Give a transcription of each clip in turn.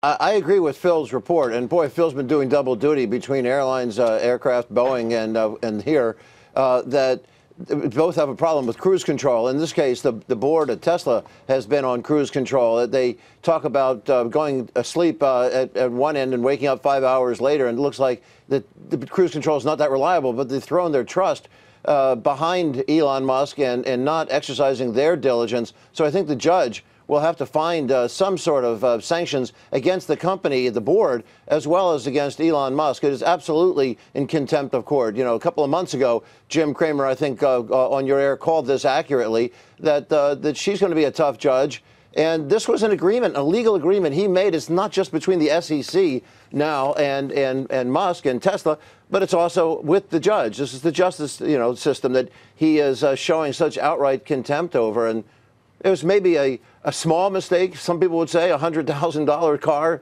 I agree with Phil's report, and boy, Phil's been doing double duty between airlines, aircraft, Boeing, and here, that both have a problem with cruise control. In this case, the board at Tesla has been on cruise control. They talk about going asleep at one end and waking up 5 hours later, and it looks like the cruise control is not that reliable, but they've thrown their trust behind Elon Musk and not exercising their diligence. So I think the judge will have to find some sort of sanctions against the company, the board, as well as against Elon Musk. It is absolutely in contempt of court. You know, a couple of months ago, Jim Cramer, I think, on your air called this accurately, that she's going to be a tough judge. And this was an agreement, a legal agreement he made. It's not just between the S.E.C. now and Musk and Tesla, but it's also with the judge. This is the justice, system that he is showing such outright contempt over. And it was maybe a small mistake. Some people would say $100,000 car,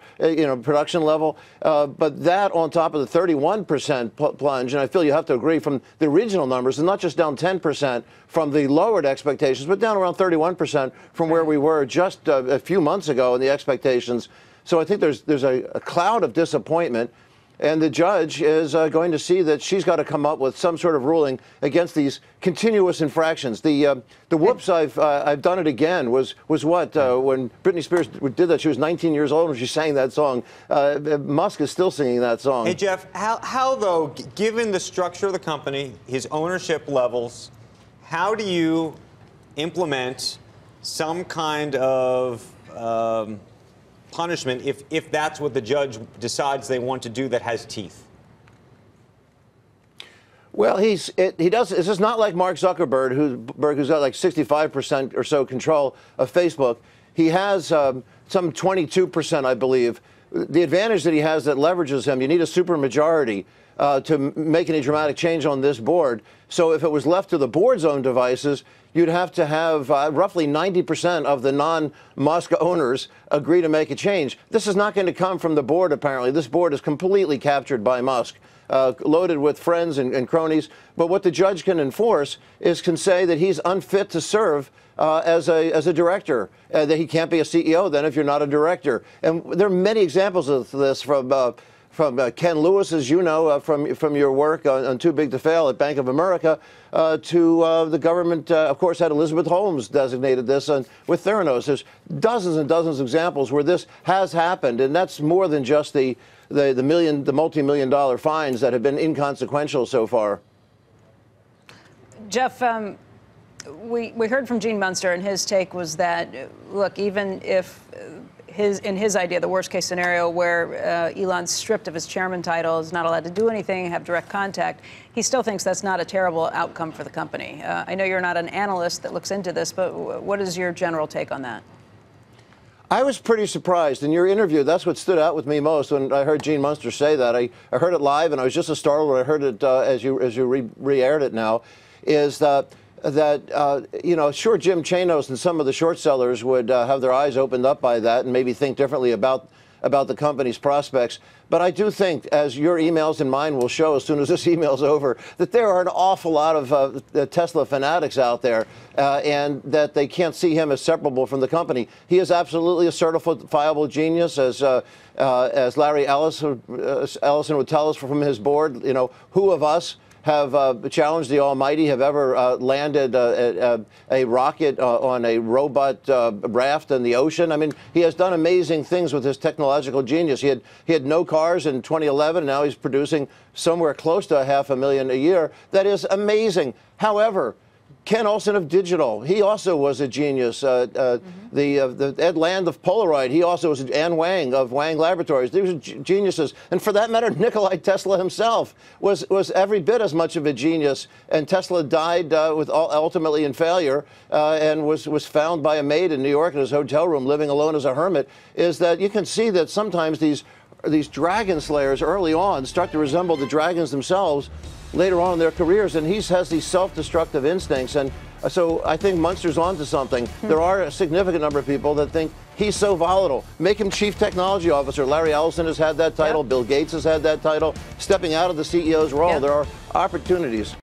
production level. But that on top of the 31% plunge, and I feel you have to agree from the original numbers, and not just down 10% from the lowered expectations, but down around 31% from where we were just a few months ago in the expectations. So I think there's a cloud of disappointment. And the judge is going to see that she's got to come up with some sort of ruling against these continuous infractions. The whoops, I've done it again was what when Britney Spears did that. She was 19 years old when she sang that song. Musk is still singing that song. Hey Jeff, how though, given the structure of the company, his ownership levels, how do you implement some kind of punishment if that's what the judge decides they want to do that has teeth? Well, he does. This is not like Mark Zuckerberg, who's got like 65% or so control of Facebook. He has some 22%, I believe. The advantage that he has that leverages him, you need a supermajority to make any dramatic change on this board. So if it was left to the board's own devices, you'd have to have roughly 90% of the non-Musk owners agree to make a change. This is not going to come from the board, apparently. This board is completely captured by Musk, loaded with friends and cronies. But what the judge can enforce can say that he's unfit to serve as a director, that he can't be a CEO then if you're not a director. And there are many examples of this from Ken Lewis, as you know, from your work on Too Big to Fail at Bank of America, to the government, of course, had Elizabeth Holmes designated this with Theranos. There's dozens and dozens of examples where this has happened, and that's more than just the multi-million-dollar fines that have been inconsequential so far. Jeff, we heard from Gene Munster, and his take was that, look, even if in his idea, the worst case scenario where Elon's stripped of his chairman title, is not allowed to do anything, have direct contact, he still thinks that's not a terrible outcome for the company. I know you're not an analyst that looks into this, but what is your general take on that? I was pretty surprised. In your interview, that's what stood out with me most when I heard Gene Munster say that. I heard it live, and I was just as startled when I heard it as you re-aired it now, is that sure, Jim Chanos and some of the short sellers would have their eyes opened up by that and maybe think differently about the company's prospects. But I do think, as your emails and mine will show as soon as this email's over, that there are an awful lot of Tesla fanatics out there and that they can't see him as separable from the company. He is absolutely a certifiable genius, as Larry Ellison would tell us from his board. Who of us have challenged the Almighty, have ever landed a rocket on a robot raft in the ocean? I mean, he has done amazing things with his technological genius. He had no cars in 2011. Now he's producing somewhere close to 500,000 a year. That is amazing. However, Ken Olsen of Digital, he also was a genius. The Ed Land of Polaroid, he also was. Ann Wang of Wang Laboratories. These are geniuses. And for that matter, Nikolai Tesla himself was every bit as much of a genius. And Tesla died ultimately in failure and was found by a maid in New York in his hotel room, living alone as a hermit. Is that you can see that sometimes these dragon slayers early on start to resemble the dragons themselves later on in their careers, and he has these self-destructive instincts. And so I think Munster's onto something. There are a significant number of people that think he's so volatile. Make him chief technology officer. Larry Ellison has had that title. Yep. Bill Gates has had that title. Stepping out of the CEO's role, yep. There are opportunities.